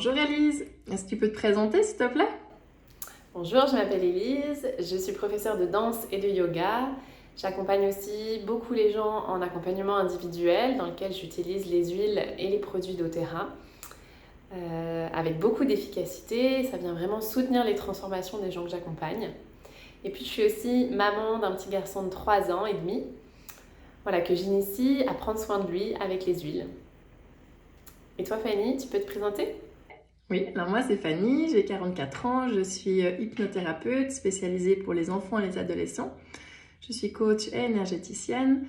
Bonjour Elise, est-ce que tu peux te présenter s'il te plaît? Bonjour, je m'appelle Elise, je suis professeure de danse et de yoga. J'accompagne aussi beaucoup les gens en accompagnement individuel dans lequel j'utilise les huiles et les produits d'oTerra avec beaucoup d'efficacité. Ça vient vraiment soutenir les transformations des gens que j'accompagne. Et puis je suis aussi maman d'un petit garçon de 3 ans et demi, voilà, que j'initie à prendre soin de lui avec les huiles. Et toi Fanny, tu peux te présenter? Oui, alors moi c'est Fanny, j'ai 44 ans, je suis hypnothérapeute spécialisée pour les enfants et les adolescents. Je suis coach et énergéticienne.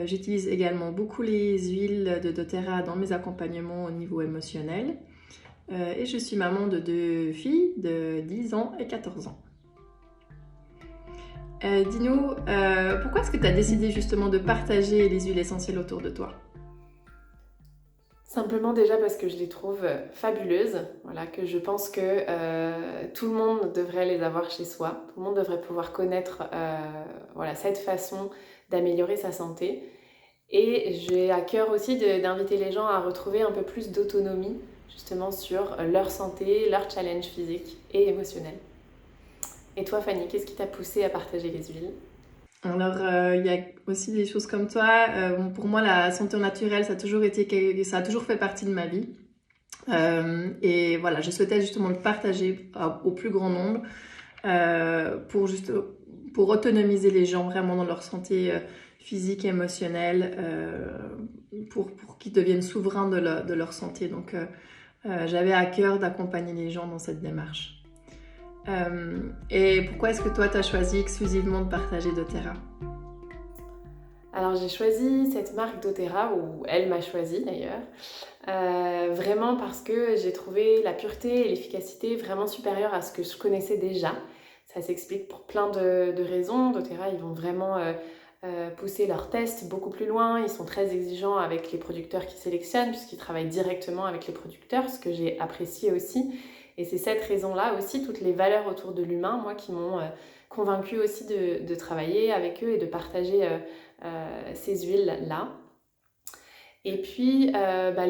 J'utilise également beaucoup les huiles de doTERRA dans mes accompagnements au niveau émotionnel. Et je suis maman de 2 filles de 10 ans et 14 ans. Dis-nous, pourquoi est-ce que tu as décidé justement de partager les huiles essentielles autour de toi? Simplement déjà parce que je les trouve fabuleuses, voilà, que je pense que tout le monde devrait les avoir chez soi, tout le monde devrait pouvoir connaître voilà, cette façon d'améliorer sa santé. Et j'ai à cœur aussi d'inviter les gens à retrouver un peu plus d'autonomie justement sur leur santé, leur challenge physique et émotionnel. Et toi Fanny, qu'est-ce qui t'a poussé à partager les huiles? Alors, il y a aussi des choses comme toi. Bon, pour moi, la santé au naturel, ça a toujours fait partie de ma vie. Et voilà, je souhaitais justement le partager au plus grand nombre pour pour autonomiser les gens vraiment dans leur santé physique et émotionnelle, pour qu'ils deviennent souverains de leur santé. Donc, j'avais à cœur d'accompagner les gens dans cette démarche. Et pourquoi est-ce que toi, tu as choisi exclusivement de partager doTERRA? Alors j'ai choisi cette marque d'oTerra, ou elle m'a choisi d'ailleurs, vraiment parce que j'ai trouvé la pureté et l'efficacité vraiment supérieures à ce que je connaissais déjà. Ça s'explique pour plein de raisons. doTERRA, ils vont vraiment pousser leurs tests beaucoup plus loin. Ils sont très exigeants avec les producteurs qu'ils sélectionnent puisqu'ils travaillent directement avec les producteurs, ce que j'ai apprécié aussi. Et c'est cette raison-là aussi, toutes les valeurs autour de l'humain, moi, qui m'ont convaincue aussi de travailler avec eux et de partager ces huiles-là. Et puis,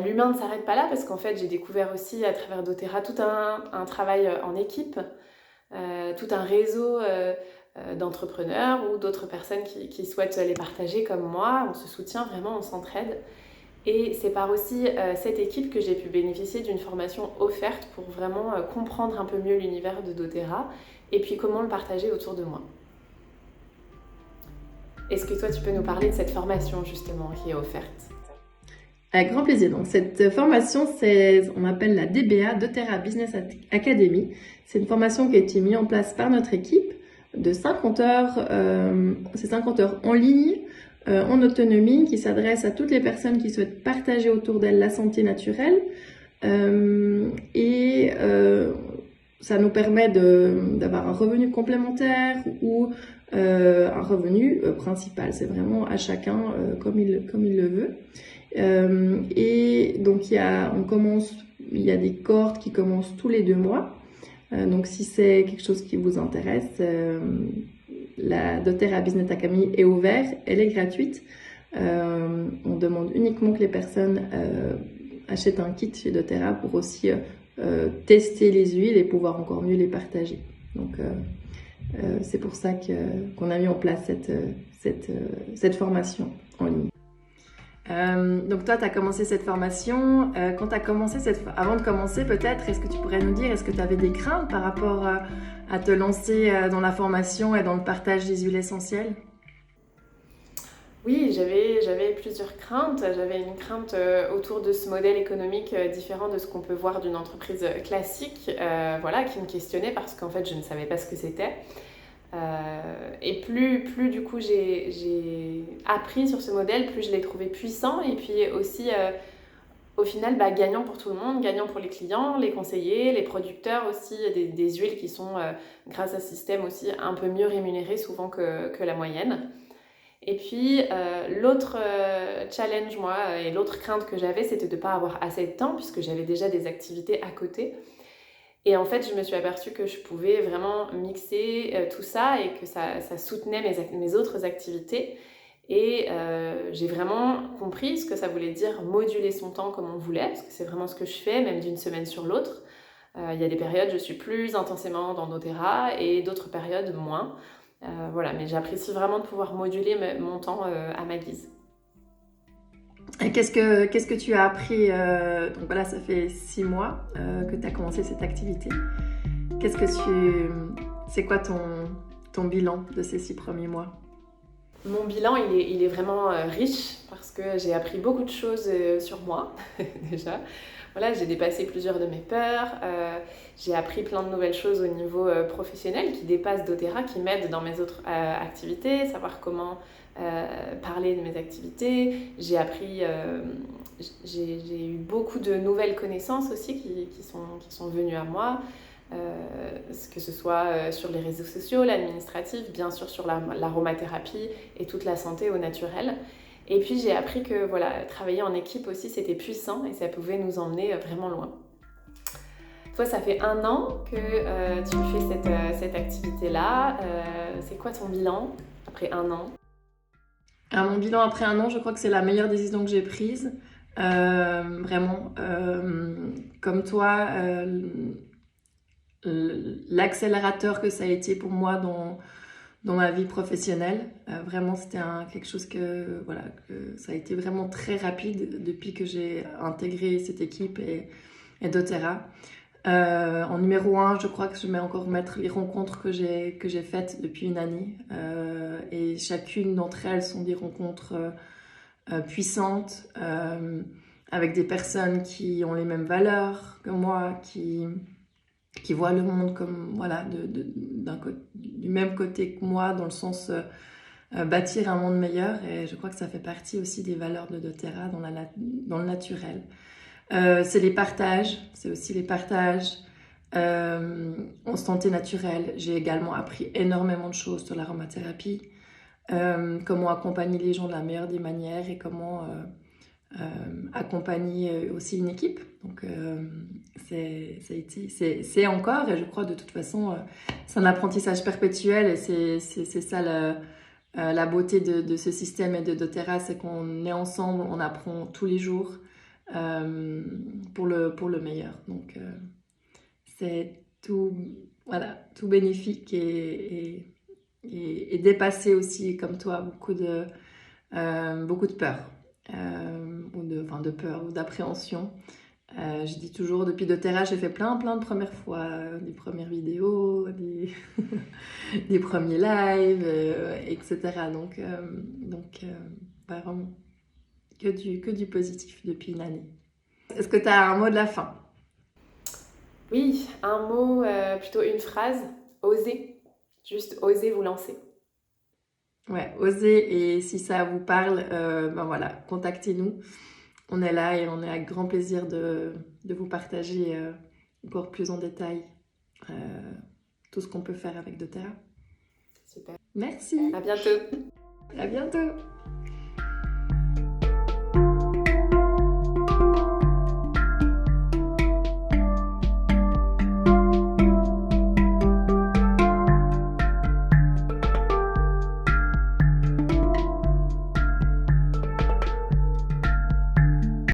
l'humain ne s'arrête pas là parce qu'en fait, j'ai découvert aussi à travers doTERRA tout un travail en équipe, tout un réseau d'entrepreneurs ou d'autres personnes qui souhaitent les partager comme moi. On se soutient vraiment, on s'entraide. Et c'est par aussi cette équipe que j'ai pu bénéficier d'une formation offerte pour vraiment comprendre un peu mieux l'univers de doTERRA et puis comment le partager autour de moi. Est-ce que toi, tu peux nous parler de cette formation justement qui est offerte? Avec grand plaisir. Donc, cette formation, on appelle la DBA, doTERRA Business Academy. C'est une formation qui a été mise en place par notre équipe de 50 heures. C'est 50 heures en ligne, en autonomie, qui s'adresse à toutes les personnes qui souhaitent partager autour d'elles la santé naturelle. Ça nous permet d'avoir un revenu complémentaire ou un revenu principal. C'est vraiment à chacun comme il le veut. Et donc il y a des cohortes qui commencent tous les 2 mois. Donc si c'est quelque chose qui vous intéresse, la doTERRA Business Academy est ouverte, elle est gratuite. On demande uniquement que les personnes achètent un kit chez doTERRA pour aussi tester les huiles et pouvoir encore mieux les partager. Donc c'est pour ça qu'on a mis en place cette formation en ligne. Donc toi, tu as commencé cette formation. Quand tu as commencé avant de commencer, peut-être, est-ce que tu pourrais nous dire, est-ce que tu avais des craintes par rapport à te lancer dans la formation et dans le partage des huiles essentielles? Oui, j'avais plusieurs craintes. J'avais une crainte autour de ce modèle économique différent de ce qu'on peut voir d'une entreprise classique, voilà, qui me questionnait parce qu'en fait, je ne savais pas ce que c'était. Et plus du coup j'ai appris sur ce modèle, plus je l'ai trouvé puissant et puis aussi au final gagnant pour tout le monde, gagnant pour les clients, les conseillers, les producteurs aussi, des huiles qui sont grâce à ce système aussi un peu mieux rémunérées souvent que la moyenne. Et puis l'autre challenge moi et l'autre crainte que j'avais, c'était de ne pas avoir assez de temps puisque j'avais déjà des activités à côté. Et en fait, je me suis aperçue que je pouvais vraiment mixer tout ça et que ça soutenait mes autres activités. Et j'ai vraiment compris ce que ça voulait dire moduler son temps comme on voulait, parce que c'est vraiment ce que je fais, même d'une semaine sur l'autre. Il y a des périodes, je suis plus intensément dans doTERRA et d'autres périodes moins. Voilà, mais j'apprécie vraiment de pouvoir moduler mon temps à ma guise. Et qu'est-ce que tu as appris donc voilà, ça fait 6 mois que tu as commencé cette activité. C'est quoi ton bilan de ces 6 premiers mois? Mon bilan, il est vraiment riche parce que j'ai appris beaucoup de choses sur moi, déjà. Voilà, j'ai dépassé plusieurs de mes peurs, j'ai appris plein de nouvelles choses au niveau professionnel qui dépassent doTERRA, qui m'aident dans mes autres activités, savoir comment parler de mes activités. J'ai appris, j'ai eu beaucoup de nouvelles connaissances aussi qui sont venues à moi. Que ce soit sur les réseaux sociaux, l'administratif, bien sûr sur l'aromathérapie et toute la santé au naturel. Et puis j'ai appris que voilà, travailler en équipe aussi c'était puissant et ça pouvait nous emmener vraiment loin. Toi, ça fait 1 an que tu fais cette activité-là. C'est quoi ton bilan après 1 an? Mon bilan après 1 an, je crois que c'est la meilleure décision que j'ai prise. Vraiment, comme toi, l'accélérateur que ça a été pour moi dans ma vie professionnelle. Vraiment, c'était quelque chose que ça a été vraiment très rapide depuis que j'ai intégré cette équipe et doTERRA. En numéro 1, je crois que je vais encore mettre les rencontres que j'ai faites depuis une année. Et chacune d'entre elles sont des rencontres puissantes, avec des personnes qui ont les mêmes valeurs que moi, qui voient le monde comme, voilà, du même côté que moi, dans le sens bâtir un monde meilleur. Et je crois que ça fait partie aussi des valeurs de doTERRA dans le naturel. C'est les partages, c'est aussi les partages en santé naturelle. J'ai également appris énormément de choses sur l'aromathérapie, comment accompagner les gens de la meilleure des manières et comment accompagner aussi une équipe. Donc c'est encore, et je crois de toute façon, c'est un apprentissage perpétuel et c'est ça la beauté de ce système et de doTERRA, c'est qu'on est ensemble, on apprend tous les jours pour le meilleur. Donc c'est tout, voilà, tout bénéfique et dépasser aussi, comme toi, beaucoup de peur. De peur ou d'appréhension. Je dis toujours, depuis doTERRA, j'ai fait plein de premières fois, des premières vidéos, des premiers lives, etc. Donc vraiment, que du positif depuis une année. Est-ce que tu as un mot de la fin? Oui, un mot, plutôt une phrase, oser. Juste oser vous lancer. Ouais, osez, et si ça vous parle, voilà, contactez-nous. On est là et on est avec grand plaisir de vous partager encore plus en détail tout ce qu'on peut faire avec doTERRA. Super. Merci. À bientôt. À bientôt.